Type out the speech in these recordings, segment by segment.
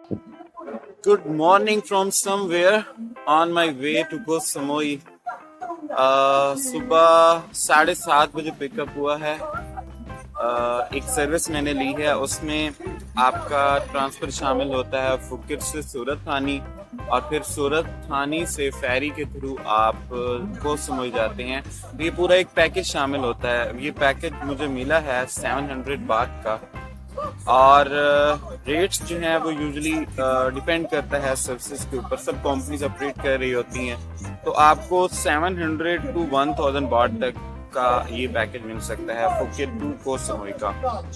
Good morning from somewhere on my way to Koh Samui. सुबह 7:30 बजे pickup हुआ है। एक सर्विस मैंने ली है, उसमें आपका ट्रांसफ़र शामिल होता है फुकेट से सूरत थानी, और फिर सूरत थानी से फेरी के थ्रू आप कोह समोई जाते हैं। ये पूरा एक पैकेज शामिल होता है। ये पैकेज मुझे मिला है 700 बात का, और रेट्स जो हैं वो यूजुअली डिपेंड करता है सर्विसेज के ऊपर। सब कंपनीज ऑपरेट कर रही होती हैं, तो आपको 700 to 1000 बाट तक का ये पैकेज मिल सकता है फुकेट टू कोह समोई का।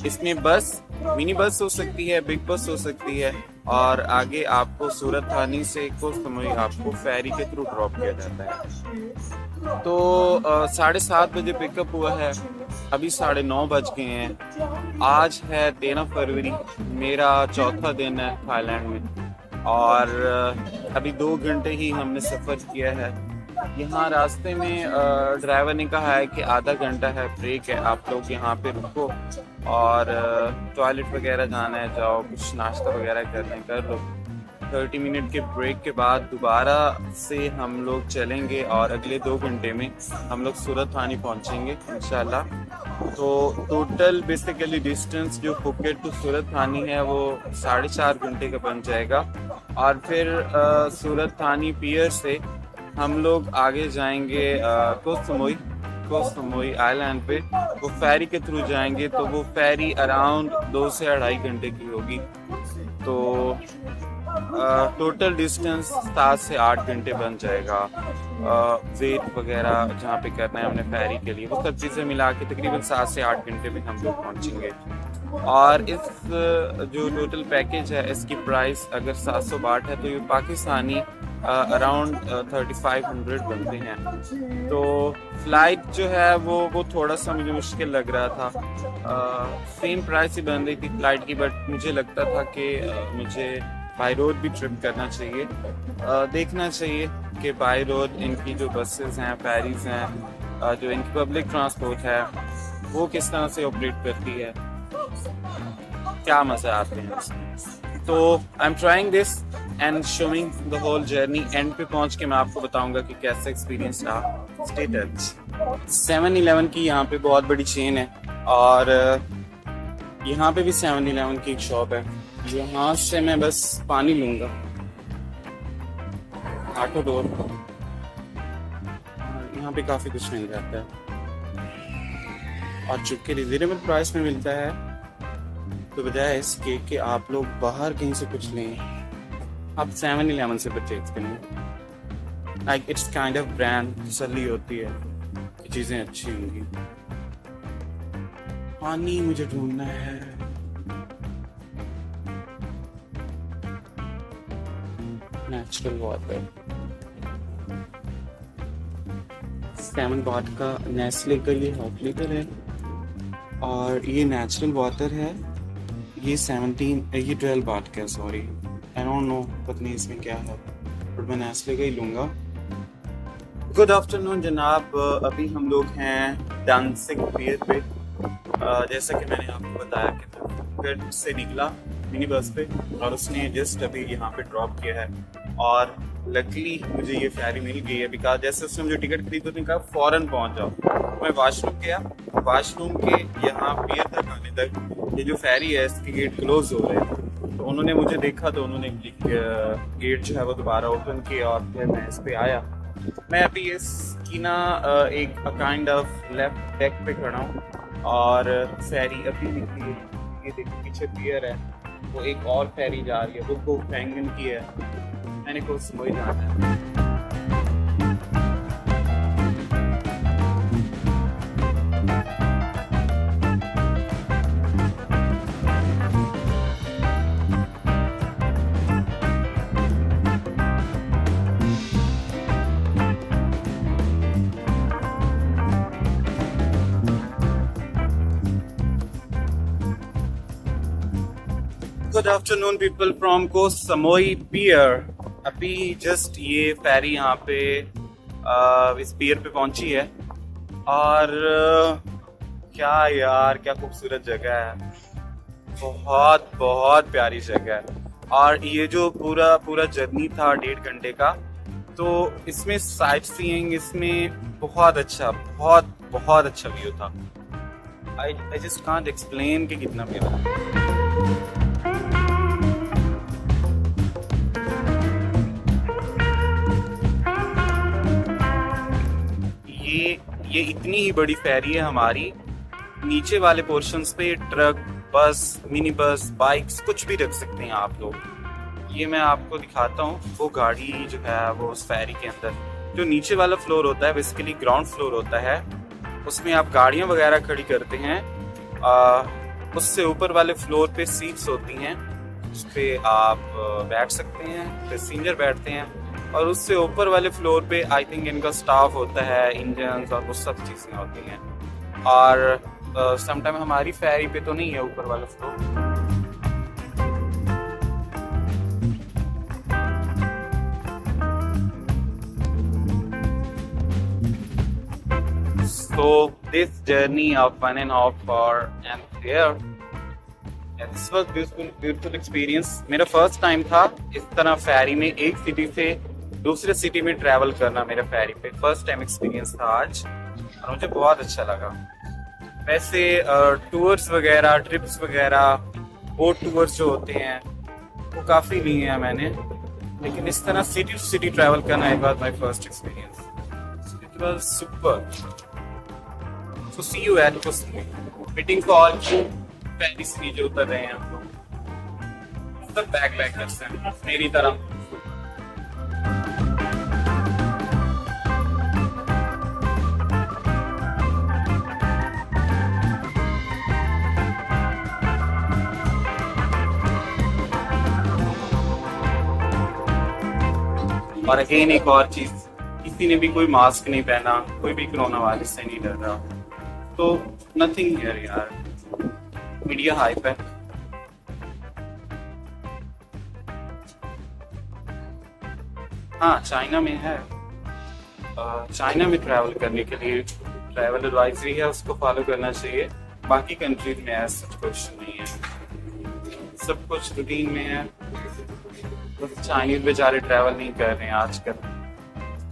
इसमें बस, मिनी बस हो सकती है, बिग बस हो सकती है, और आगे आपको सूरत थानी से कोह समोई आपको फेरी के थ्रू ड्रॉप किया जाता है। तो 7:30 बजे पिकअप हुआ है, अभी 9:30 बज गए हैं। आज है 13 फरवरी, मेरा चौथा दिन है थाईलैंड में, और अभी 2 घंटे ही हमने सफ़र किया है। यहाँ रास्ते में ड्राइवर ने कहा है कि आधा घंटा है ब्रेक है, आप लोग यहाँ पे रुको और टॉयलेट वगैरह जाना है जाओ, कुछ नाश्ता वगैरह करना है कर लो। 30 मिनट के ब्रेक के बाद दोबारा से हम लोग चलेंगे, और अगले 2 घंटे में हम लोग सूरत थानी पहुँचेंगे इंशाल्लाह। तो टोटल बेसिकली डिस्टेंस जो फुकेट टू सूरत थानी है वो 4.5 घंटे का बन जाएगा, और फिर सूरत थानी पियर से हम लोग आगे जाएंगे कोह समोई आइलैंड पे। वो फेरी के थ्रू जाएंगे, तो वो फेरी अराउंड 2 से 2.5 घंटे की होगी। तो टोटल डिस्टेंस 7 से 8 घंटे बन जाएगा। वेट वगैरह जहाँ पे करना है हमने फेरी के लिए, वो सब चीज़ें मिला के तकरीबन 7 से 8 घंटे में हम लोग पहुँचेंगे। और इस जो टोटल पैकेज है, इसकी प्राइस अगर 700 बाट है, तो ये पाकिस्तानी अराउंड 3500 बनते हैं। तो फ़्लाइट जो है वो थोड़ा सा मुझे मुश्किल लग रहा था। सेम प्राइस ही बन रही थी फ़्लाइट की, बट मुझे लगता था कि मुझे बाई रोड भी ट्रिप करना चाहिए। देखना चाहिए कि बाई रोड इनकी जो बसेस हैं, फेरीज़ हैं, जो इनकी पब्लिक ट्रांसपोर्ट है, वो किस तरह से ऑपरेट करती है, क्या मज़े आते हैं उसमें। तो I am trying this and showing the whole journey. End पे पहुंच के मैं आपको बताऊंगा कि कैसा एक्सपीरियंस रहा। Stay touch. 7-Eleven की यहाँ पे बहुत बड़ी चेन है, और यहाँ पे भी 7-Eleven की एक शॉप है। यहाँ से मैं बस पानी लूँगा, ऑटो डोर। यहाँ पे काफ़ी कुछ मिल जाता है, और चूँकि रिजनेबल प्राइस में मिलता है, तो बजाय इसके कि आप लोग बाहर कहीं से कुछ लें, आप 7-Eleven से परचेज करें। Like it's kind of brand, तसल्ली होती है कि चीज़ें अच्छी होंगी। पानी मुझे ढूंढना है। Natural water. 7 बाट का नेस्ले का ये हाफ लीटर है, और ये नेचुरल वाटर है, ये 12 बाट का है। सॉरी, आई डोंट नो, पता नहीं इसमें क्या है, बट मैं नेस्ले का ही लूँगा। गुड आफ्टरनून जनाब। अभी हम लोग हैं डांसिंग पियर पे। जैसा कि मैंने आपको बताया कि मैं फुकेट से निकला मिनी बस पे, और उसने जस्ट अभी यहाँ पे ड्रॉप किया है, और लकीली मुझे ये फेरी मिल गई है। बिकॉज जैसे उसने मुझे टिकट खरीदी तो कहा फ़ौरन पहुँच जाओ। मैं वाशरूम गया, वाशरूम के यहाँ पियर तक आने तक ये जो फेरी है इसके गेट क्लोज हो रहे हैं। तो उन्होंने मुझे देखा, तो उन्होंने गेट जो है वो दोबारा ओपन किया, और फिर मैं इस पे आया। मैं अभी इसकी ना एक काइंड ऑफ लेफ्ट डेक पे खड़ा हूँ, और फेरी अभी निकली है। ये देखिए पीछे पियर है, वो एक और फेरी जा रही है, वो कोह पेंगुइन की है। मैंने कोह समोई जाना है। गुड आफ्टरनून पीपल फ्रॉम कोह समोई पियर। अभी जस्ट ये फेरी यहाँ पे इस पियर पे पहुंची है, और क्या यार, क्या खूबसूरत जगह है। बहुत बहुत प्यारी जगह है। और ये जो पूरा पूरा जर्नी था 1.5 घंटे का, तो इसमें साइट सीइंग इसमें बहुत बहुत अच्छा व्यू था। आई जस्ट कांट एक्सप्लेन कि कितना प्यारा। ये इतनी ही बड़ी फेरी है हमारी। नीचे वाले पोर्शंस पे ट्रक, बस, मिनी बस, बाइक्स कुछ भी रख सकते हैं आप लोग। ये मैं आपको दिखाता हूँ, वो गाड़ी जो है वो उस फेरी के अंदर, जो नीचे वाला फ्लोर होता है बेसिकली ग्राउंड फ्लोर होता है, उसमें आप गाड़ियाँ वगैरह खड़ी करते हैं। उससे ऊपर वाले फ्लोर पे सीट्स होती हैं, उस पर आप बैठ सकते हैं, पैसेंजर बैठते हैं। और उससे ऊपर वाले फ्लोर पे आई थिंक इनका स्टाफ होता है, इंजन्स और वो सब चीज़ें होती हैं। और समटाइम हमारी फेरी पे तो नहीं है ऊपर वाला floor. So this journey of 1.5 hour and there, and this was beautiful experience. मेरा फर्स्ट टाइम था इस तरह फेरी में एक सिटी से दूसरे सिटी में ट्रैवल करना। मेरा फेरी पे फर्स्ट टाइम एक्सपीरियंस था आज, और मुझे बहुत अच्छा लगा। वैसे टूर्स वगैरह, ट्रिप्स वगैरह, बोट टूर्स जो होते हैं वो काफ़ी लिए हैं मैंने, लेकिन इस तरह सिटी टू सिटी ट्रैवल करना it was my first experience. It was super. So see you at Kusmi. Waiting for all you फेरी से नीचे उतर रहे हैं हम लोग, सब बैकपैकर्स हैं मेरी तरह। और अगेन एक और चीज, किसी ने भी कोई मास्क नहीं पहना, कोई भी कोरोना वायरस से नहीं डर रहा, तो नथिंग हियर यार, मीडिया हाइप है। हाँ, चाइना में है। चाइना में ट्रैवल करने के लिए ट्रैवल एडवाइजरी है, उसको फॉलो करना चाहिए। बाकी कंट्रीज में ऐसा कुछ नहीं है, सब कुछ रूटीन में है। बस चाइनीज बेचारे ट्रैवल नहीं कर रहे हैं आजकल।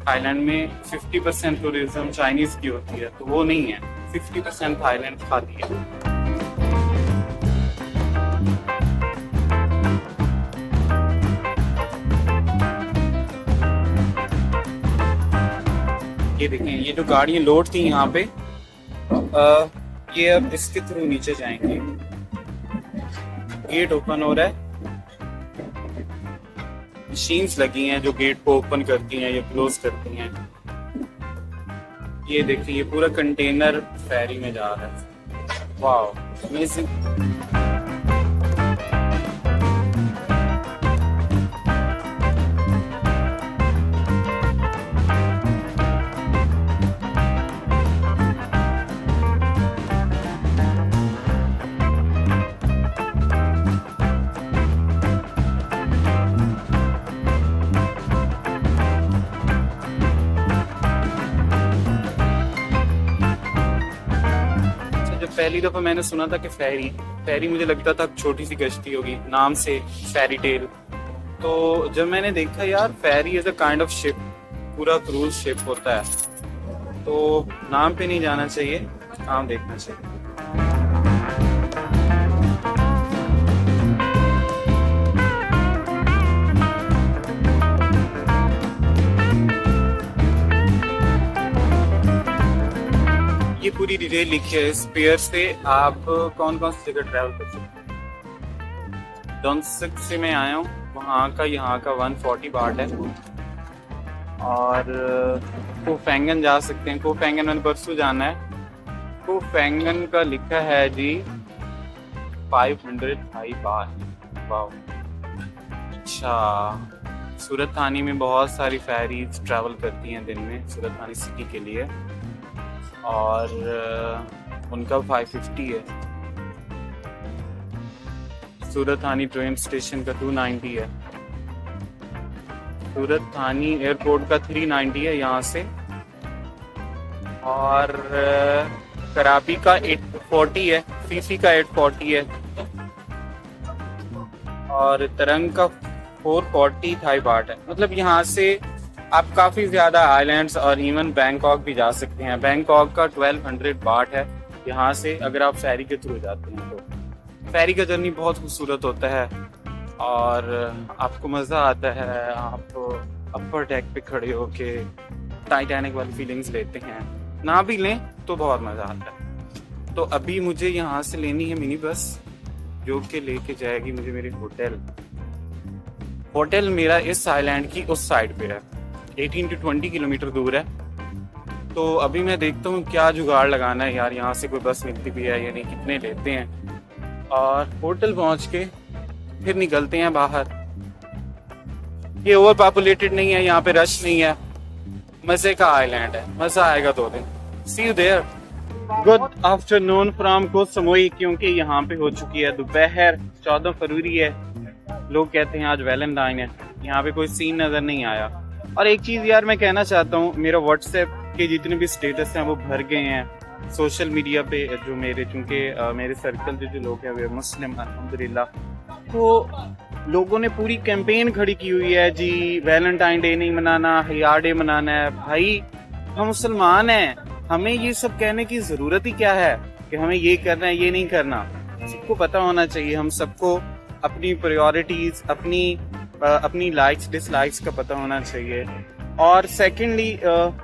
थाईलैंड में 50% टूरिज्म चाइनीज की होती है, तो वो नहीं है, 50% थाईलैंड खाती है। ये देखें, ये जो गाड़ियाँ लोड थी यहाँ पे, ये अब इसके थ्रू नीचे जाएंगे। गेट ओपन हो रहा है, मशीन्स लगी हैं जो गेट को ओपन करती हैं या क्लोज करती हैं। ये देखिए, ये पूरा कंटेनर फेरी में जा रहा है। Wow, amazing. पहली दफा मैंने सुना था कि फेरी मुझे लगता था छोटी सी कश्ती होगी, नाम से फेरी टेल। तो जब मैंने देखा यार ferry is a kind of ship, पूरा क्रूज शिप होता है, तो नाम पे नहीं जाना चाहिए, काम देखना चाहिए। ये पूरी डिटेल लिखी है इस पेयर से, आप कौन कौन सी जगह ट्रैवल कर सकते हैं। डोंगसक से मैं आया हूँ, वहाँ का यहाँ का 140 बाट है। और कोफेंगन जा सकते हैं, कोफेंगन मैंने परसों जाना है। कोफेंगन का लिखा है जी 500 थाई बाट। वाओ, अच्छा। सूरत थानी में बहुत सारी फेरीज ट्रैवल करती हैं दिन में सूरत थानी सिटी के लिए, और उनका 550 है। सूरत थानी ट्रेन स्टेशन का 290 है। सूरत थानी एयरपोर्ट का 390 है यहाँ से। और कराबी का 840 है, सीसी का 840 है। और तरंग का 440 थाई बाट है। मतलब यहाँ से आप काफ़ी ज़्यादा आइलैंड्स और इवन बैंकॉक भी जा सकते हैं। बैंकॉक का 1200 बाट है यहाँ से, अगर आप फेरी के थ्रू जाते हैं तो। फेरी का जर्नी बहुत खूबसूरत होता है और आपको मज़ा आता है। आप अपर डेक पे खड़े होके टाइटैनिक वाली फीलिंग्स लेते हैं, ना भी लें तो बहुत मज़ा आता है। तो अभी मुझे यहाँ से लेनी है मिनी बस, जो कि लेके जाएगी मुझे मेरे होटल मेरा इस आइलैंड की उस साइड पे है, 18 to 20 किलोमीटर दूर है। तो अभी मैं देखता हूँ क्या जुगाड़ लगाना है यार, यहाँ से कोई बस मिलती भी है या नहीं, कितने लेते हैं। और होटल पहुँच के फिर निकलते हैं बाहर। ये ओवर पॉपुलेटेड नहीं है, यहाँ पे रश नहीं है, मज़े का आइलैंड है, मज़ा आएगा 2 दिन। See you there. Good afternoon from Koh Samui, क्योंकि यहाँ पे हो चुकी है दोपहर, 14 फरवरी है। लोग कहते हैं आज वैलेंटाइन है, यहाँ पे कोई सीन नज़र नहीं आया। और एक चीज़ यार मैं कहना चाहता हूँ, मेरा व्हाट्सएप के जितने भी स्टेटस हैं वो भर गए हैं। सोशल मीडिया पे जो मेरे, चूँकि मेरे सर्कल जो लोग हैं वे मुस्लिम अल्हम्दुलिल्लाह, तो लोगों ने पूरी कैंपेन खड़ी की हुई है जी, वैलेंटाइन डे नहीं मनाना, हया डे मनाना है। भाई हम मुसलमान हैं, हमें ये सब कहने की ज़रूरत ही क्या है कि हमें ये करना है ये नहीं करना। सबको पता होना चाहिए, हम सबको अपनी प्रायोरिटीज़, अपनी लाइक्स डिसलाइक्स का पता होना चाहिए। और सेकेंडली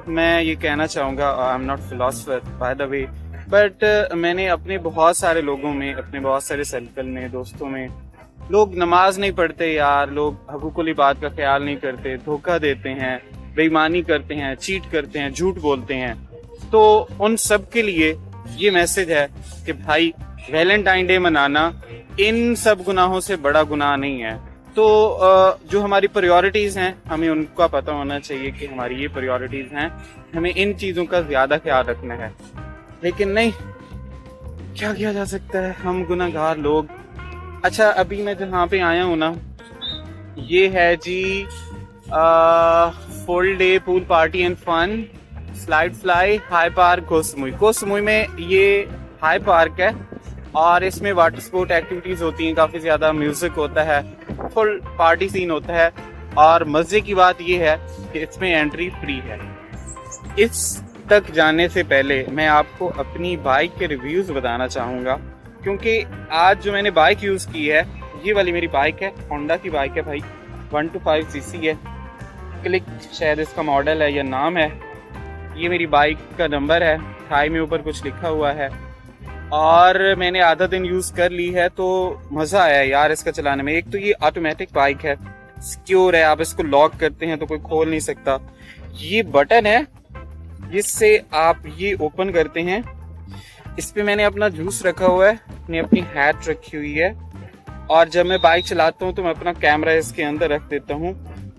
मैं ये कहना चाहूँगा, I am not philosopher by the way, but मैंने अपने बहुत सारे लोगों में, अपने बहुत सारे सर्कल में, दोस्तों में, लोग नमाज नहीं पढ़ते यार, लोग हकूकुल इबाद का ख्याल नहीं करते, धोखा देते हैं, बेईमानी करते हैं, चीट करते हैं, झूठ बोलते हैं। तो उन सब के लिए ये मैसेज है कि भाई वैलेंटाइन डे मनाना इन सब गुनाहों से बड़ा गुनाह नहीं है। तो जो हमारी प्रायोरिटीज़ हैं हमें उनका पता होना चाहिए कि हमारी ये प्रायोरिटीज़ हैं, हमें इन चीज़ों का ज़्यादा ख्याल रखना है। लेकिन नहीं, क्या किया जा सकता है, हम गुनाहगार लोग। अच्छा, अभी मैं जहाँ पे आया हूँ ना, ये है जी full day pool party and fun slide fly high park Koh Samui. Koh Samui में ये हाई पार्क है और इसमें वाटर स्पोर्ट एक्टिविटीज़ होती हैं, काफ़ी ज़्यादा म्यूज़िक होता है, फुल पार्टी सीन होता है। और मज़े की बात यह है कि इसमें एंट्री फ्री है। इस तक जाने से पहले मैं आपको अपनी बाइक के रिव्यूज़ बताना चाहूँगा, क्योंकि आज जो मैंने बाइक यूज़ की है, ये वाली मेरी बाइक है, होंडा की बाइक है भाई, 125 cc है, क्लिक शायद इसका मॉडल है या नाम है। ये मेरी बाइक का नंबर है, थाई में ऊपर कुछ लिखा हुआ है। और मैंने आधा दिन यूज़ कर ली है तो मज़ा आया यार इसका चलाने में। एक तो ये ऑटोमेटिक बाइक है, सिक्योर है, आप इसको लॉक करते हैं तो कोई खोल नहीं सकता। ये बटन है जिससे आप ये ओपन करते हैं। इस पे मैंने अपना जूस रखा हुआ है, अपनी हैट रखी हुई है, और जब मैं बाइक चलाता हूँ तो मैं अपना कैमरा इसके अंदर रख देता हूँ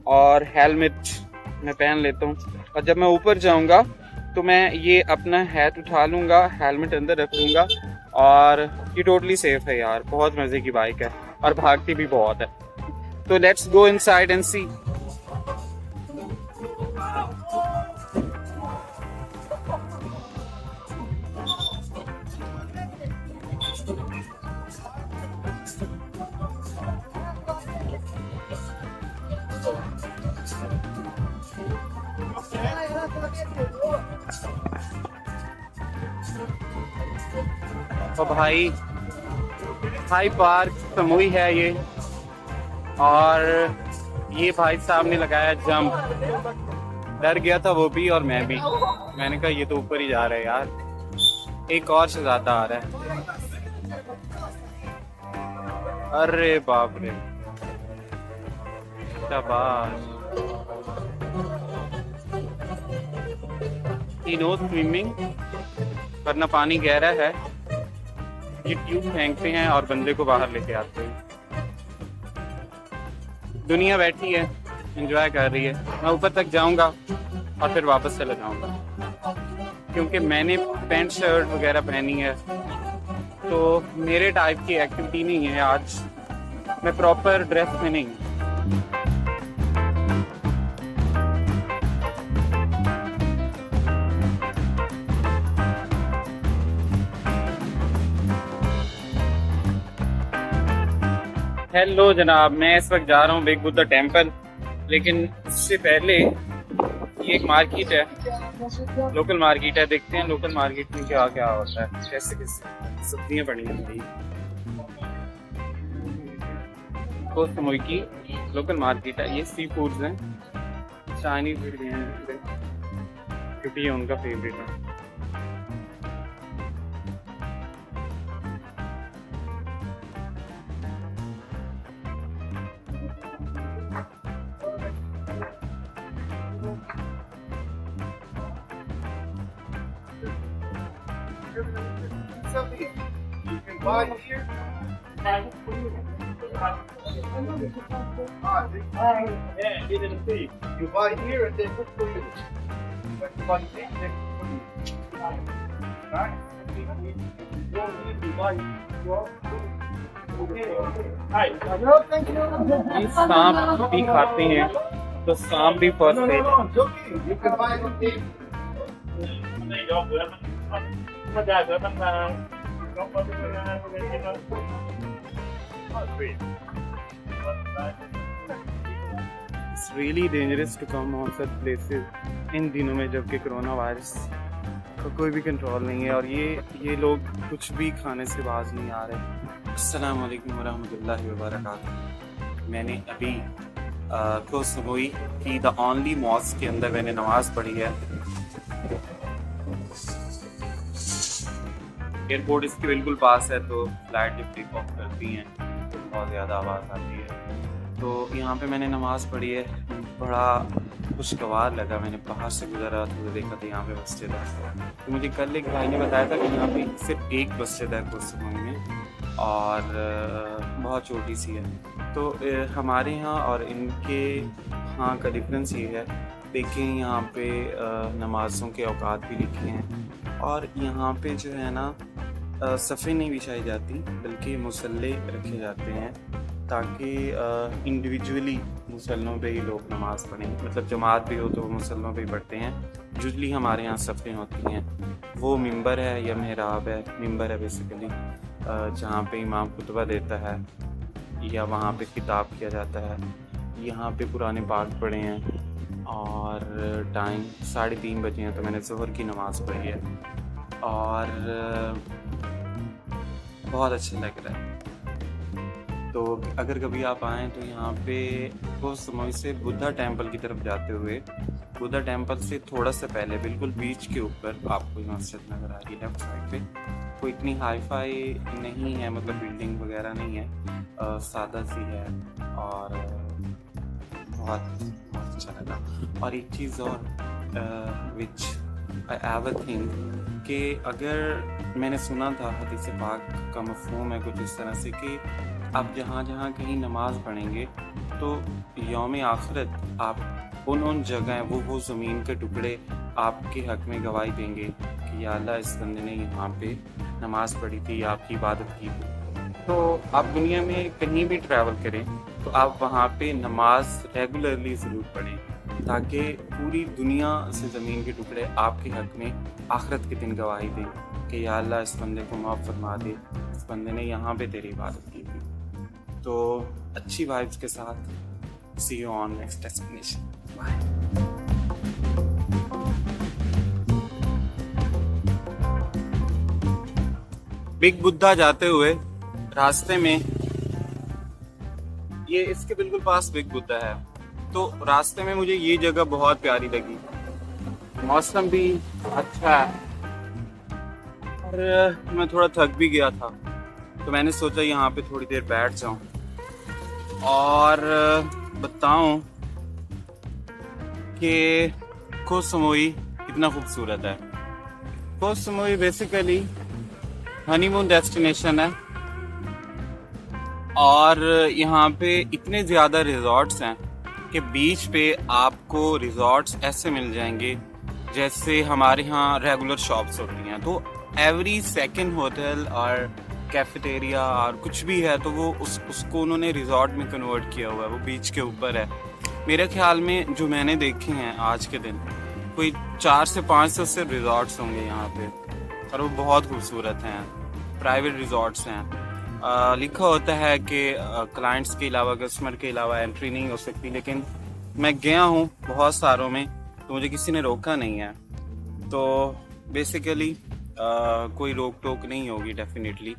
और हेलमेट मैं पहन लेता हूँ। और जब मैं ऊपर जाऊँगा तो मैं ये अपना हैट उठा लूँगा, हेलमेट अंदर रख लूँगा, और ये टोटली सेफ है यार। बहुत मज़े की बाइक है और भागती भी बहुत है। तो लेट्स गो इनसाइड एंड सी। तो भाई हाई पार्क सामुई है ये, और ये भाई साहब ने लगाया जंप। डर गया था वो भी और मैं भी। मैंने कहा ये तो ऊपर ही जा रहा है यार। एक और शहजादा आ रहा है। अरे बाप रे, शाबाश। He knows swimming, वरना पानी गहरा है। ये ट्यूब फेंकते हैं और बंदे को बाहर लेके आते हैं। दुनिया बैठी है, एंजॉय कर रही है। मैं ऊपर तक जाऊंगा और फिर वापस चला जाऊंगा, क्योंकि मैंने पैंट शर्ट वगैरह पहनी है, तो मेरे टाइप की एक्टिविटी नहीं है आज। मैं प्रॉपर ड्रेस में नहीं हूँ। हेलो जनाब, मैं इस वक्त जा रहा हूँ बिग बुद्धा टेम्पल, लेकिन उससे पहले ये एक मार्केट है, लोकल मार्केट है। देखते हैं लोकल मार्केट में क्या क्या होता है, कैसे कैसे सब्जियाँ पड़ी हैं भाई। कोह समोई की लोकल मार्केट है। ये सी फूड्स हैं, चाइनीज भी हैं क्योंकि ये उनका फेवरेट है। You can buy here. You buy here and then cook for you. Like you buy steak, then cook for you. Right? You don't need to buy your food. Okay. Hi. No, thank you. ये सांप भी खाते हैं, तो सांप भी first No, add है। it's okay. You can buy it. It's really dangerous to come on such places इन दिनों में, जबकि कोरोना वायरस का कोई भी कंट्रोल नहीं है और ये लोग कुछ भी खाने से बाज नहीं आ रहे। अस्सलाम वालेकुम वरहमतुल्लाहि वबरकातुहू। मैंने अभी कोह समोई की द ओनली मॉस्क के अंदर मैंने नमाज पढ़ी है। एयरपोर्ट इसके बिल्कुल पास है, तो फ्लाइट जब टेक ऑफ करती हैं तो बहुत ज़्यादा आवाज़ आती है। तो यहाँ पे मैंने नमाज़ पढ़ी है, बड़ा खुशगवार लगा। मैंने बाहर से गुजरा तो देखा था यहाँ पे मस्जिद है। तो मुझे कल एक भाई ने बताया था कि यहाँ पे सिर्फ एक मस्जिद है कोह समोई में और बहुत छोटी सी है। तो हमारे यहाँ और इनके यहाँ का डिफरेंस ये है, देखें यहाँ पे नमाज़ों के औकात भी लिखे हैं और यहाँ पे जो है ना सफ़े नहीं बिछाई जाती, बल्कि मुसल्ले रखे जाते हैं ताकि इंडिविजुअली मुसल्लों पे ही लोग नमाज़ पढ़ें। मतलब जमात भी हो तो वो मुसल्लों पे ही पढ़ते हैं। यूजुअली हमारे यहाँ सफ़े होती हैं, वो मिंबर है या मेहराब है। मिंबर है बेसिकली जहाँ पे इमाम खुतबा देता है या वहाँ पे खिताब किया जाता है। यहाँ पे कुरान पाक पढ़े हैं और टाइम 3:30 बजे हैं, तो मैंने ज़ोहर की नमाज़ पढ़ी है और बहुत अच्छा लग रहा है। तो अगर कभी आप आएँ तो यहाँ पे कोह समोई से बुद्धा टेम्पल की तरफ जाते हुए, बुद्धा टेम्पल से थोड़ा सा पहले बिल्कुल बीच के ऊपर आपको ये मस्जिद नज़र आ रही है लेफ्ट साइड पे। कोई इतनी हाई फाई नहीं है, मतलब बिल्डिंग वगैरह नहीं है, सादा सी है और बहुत अच्छा लगा। और एक चीज़ और विच आई एवर थिंक कि अगर मैंने सुना था हदीस पाक का मफ़हूम है कुछ इस तरह से कि आप जहाँ जहाँ कहीं नमाज़ पढ़ेंगे तो यौम आखिरत आप उन जगह वो ज़मीन के टुकड़े आपके हक़ में गवाही देंगे कि या अल्लाह इस बंदे ने यहाँ पे नमाज़ पढ़ी थी, आपकी इबादत की थी। तो आप दुनिया में कहीं भी ट्रैवल करें तो आप वहाँ पे नमाज रेगुलरली ज़रूर पढ़ें, ताकि पूरी दुनिया से ज़मीन के टुकड़े आपके हक़ में आखिरत के दिन गवाही दें कि या अल्लाह इस बंदे को माफ़ फरमा दे, इस बंदे ने यहाँ पे तेरी इबादत की थी। तो अच्छी वाइब्स के साथ see you on next destination. Bye. Big Buddha जाते हुए रास्ते में ये इसके बिल्कुल पास बिग बुद्धा है, तो रास्ते में मुझे ये जगह बहुत प्यारी लगी। मौसम भी अच्छा है और मैं थोड़ा थक भी गया था, तो मैंने सोचा यहाँ पे थोड़ी देर बैठ जाऊं और बताऊं कि कोह समोई कितना खूबसूरत है। कोह समोई बेसिकली हनीमून डेस्टिनेशन है और यहाँ पे इतने ज़्यादा रिजॉर्ट्स हैं कि बीच पे आपको रिजॉर्ट्स ऐसे मिल जाएंगे जैसे हमारे यहाँ रेगुलर शॉप्स होती हैं। तो एवरी सेकंड होटल और कैफेटेरिया और कुछ भी है तो वो उसको उन्होंने रिजॉर्ट में कन्वर्ट किया हुआ है, वो बीच के ऊपर है। मेरे ख्याल में जो मैंने देखे हैं आज के दिन कोई 400 से 500 से रिजॉर्ट्स होंगे यहाँ पे और वो बहुत खूबसूरत हैं, प्राइवेट रिजॉर्ट्स हैं। लिखा होता है कि क्लाइंट्स के अलावा, कस्टमर के अलावा एंट्री नहीं हो सकती, लेकिन मैं गया हूँ बहुत सारों में तो मुझे किसी ने रोका नहीं है। तो बेसिकली कोई रोक टोक नहीं होगी डेफिनेटली,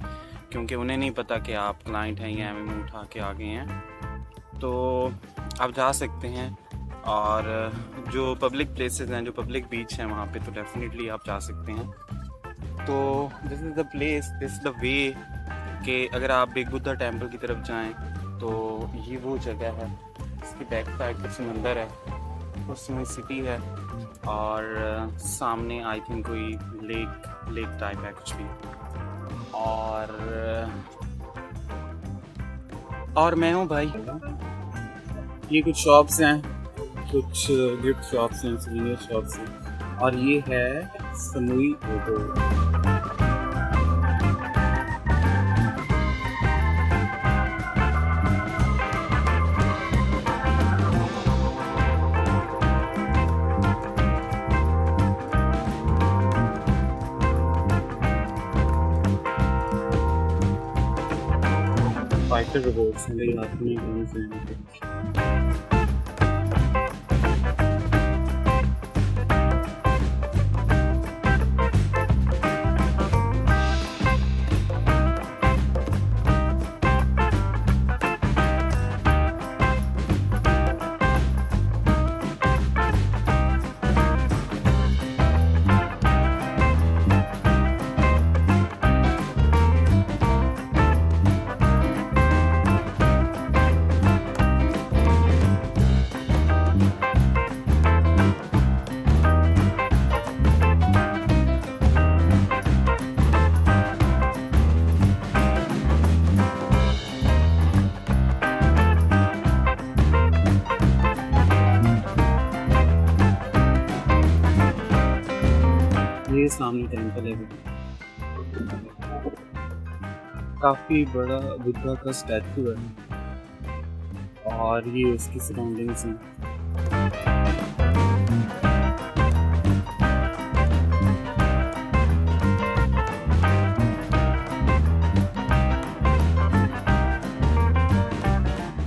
क्योंकि उन्हें नहीं पता कि आप क्लाइंट हैं या मुंह उठा के आ गए हैं। तो आप जा सकते हैं, और जो पब्लिक प्लेसेस हैं, जो पब्लिक बीच हैं, वहाँ पे तो डेफिनेटली आप जा सकते हैं। तो this is the place, this is the way कि अगर आप बिग बुद्धा टेम्पल की तरफ जाएं तो ये वो जगह है। इसकी बैक साइड पर समंदर है, उसमें सिटी है, और सामने आई थिंक कोई लेक टाइप है कुछ भी। और मैं हूँ भाई। ये कुछ शॉप्स हैं, कुछ गिफ्ट शॉप्स हैं, सीनियर शॉप्स हैं, और ये है समूई होटल। फाइटर रोबोट्स हैं, लेकिन आदमी कौन से हैं? ये सामने टेंपल है, काफी बड़ा बुद्धा का स्टैचू है, और ये उसकी सराउंडिंग्स हैं।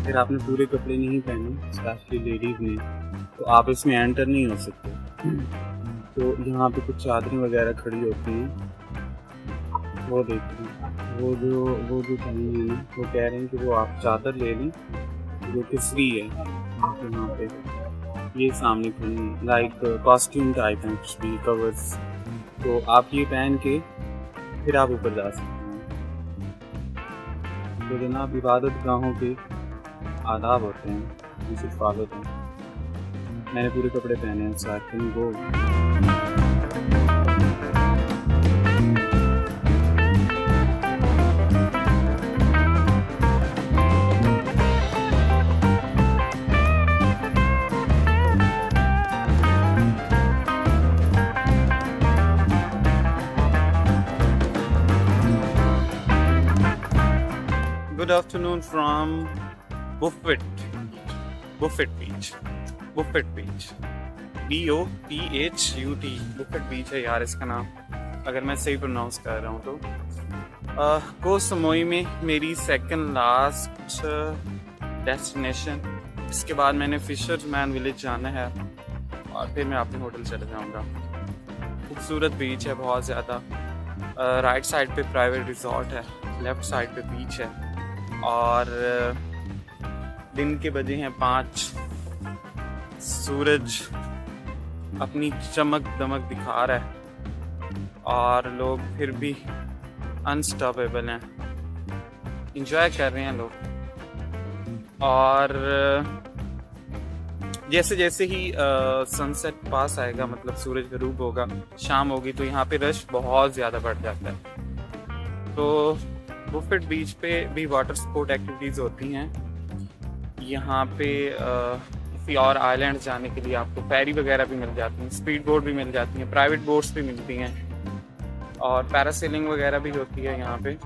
अगर आपने पूरे कपड़े नहीं पहने, स्पेशली लेडीज ने, तो आप इसमें एंटर नहीं हो सकते। तो यहाँ पे कुछ चादरें वगैरह खड़ी होती हैं, वो देखिए, वो जो कहीं है ना, वो कह रहे हैं कि वो आप चादर ले लें जो कि फ्री है। यहाँ पे ये सामने खड़ी है, लाइक कॉस्ट्यूम टाइप है, कुछ भी कवर्स, तो आप ये पहन के फिर आप ऊपर जा सकते हैं। तो जनाब, इबादत गाहों के आदाब होते हैं, जिसे फॉलो करें। मैंने पूरे कपड़े पहने हैं, so I can go. Good afternoon from Buffet Beach. BOPHUT, Buffet Beach है यार इसका नाम, अगर मैं सही प्रोनाउंस कर रहा हूँ तो। को समोई में मेरी सेकंड लास्ट डेस्टिनेशन। इसके बाद मैंने फिशरमैन विलेज जाना है, और फिर मैं अपने होटल चले जाऊँगा। खूबसूरत बीच है बहुत ज़्यादा। राइट साइड पे प्राइवेट रिजॉर्ट है, लेफ़्ट साइड पे बीच है, और दिन के बजे हैं 5। सूरज अपनी चमक दमक दिखा रहा है, और लोग फिर भी अनस्टॉपेबल हैं, इंजॉय कर रहे हैं लोग। और जैसे जैसे ही सनसेट पास आएगा, मतलब सूरज गरूब होगा, शाम होगी, तो यहाँ पे रश बहुत ज़्यादा बढ़ जाता है। तो बुफेट बीच पे भी वाटर स्पोर्ट एक्टिविटीज़ होती हैं। यहाँ पे किसी और आइलैंड जाने के लिए आपको फेरी वगैरह भी मिल जाती हैं, स्पीड बोट भी मिल जाती हैं, प्राइवेट बोट्स भी मिलती हैं, और पैरासेलिंग वगैरह भी होती है यहाँ पे।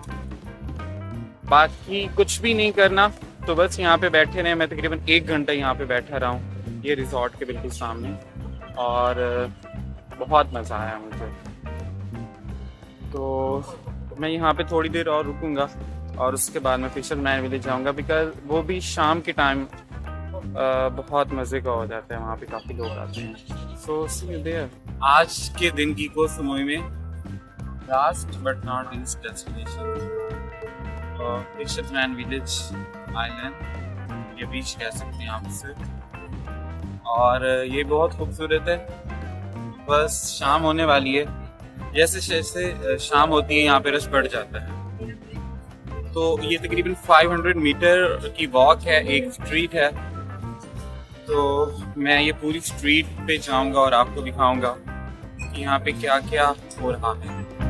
बाकी कुछ भी नहीं करना, तो बस यहाँ पे बैठे रहे। मैं तकरीबन 1 घंटा यहाँ पे बैठा रहा हूँ, ये रिजॉर्ट के बिल्कुल सामने, और बहुत मज़ा आया मुझे। तो मैं यहाँ पे थोड़ी देर और रुकूंगा, और उसके बाद मैं फिशरमैन विलेज जाऊंगा, बिकॉज वो भी शाम के टाइम बहुत मज़े का हो जाता है, वहाँ पे काफ़ी लोग आते हैं। सो सी यू देयर। आज के दिन की को समोई में last but not least destination fisherman village island, ये बीच कह सकते हैं आप इसे, और ये बहुत खूबसूरत है। बस शाम होने वाली है, जैसे जैसे शाम होती है यहाँ पे रश बढ़ जाता है। तो ये तकरीबन 500 मीटर की वॉक है, एक स्ट्रीट है, तो मैं ये पूरी स्ट्रीट पे जाऊंगा और आपको दिखाऊंगा कि यहाँ पे क्या क्या हो रहा है।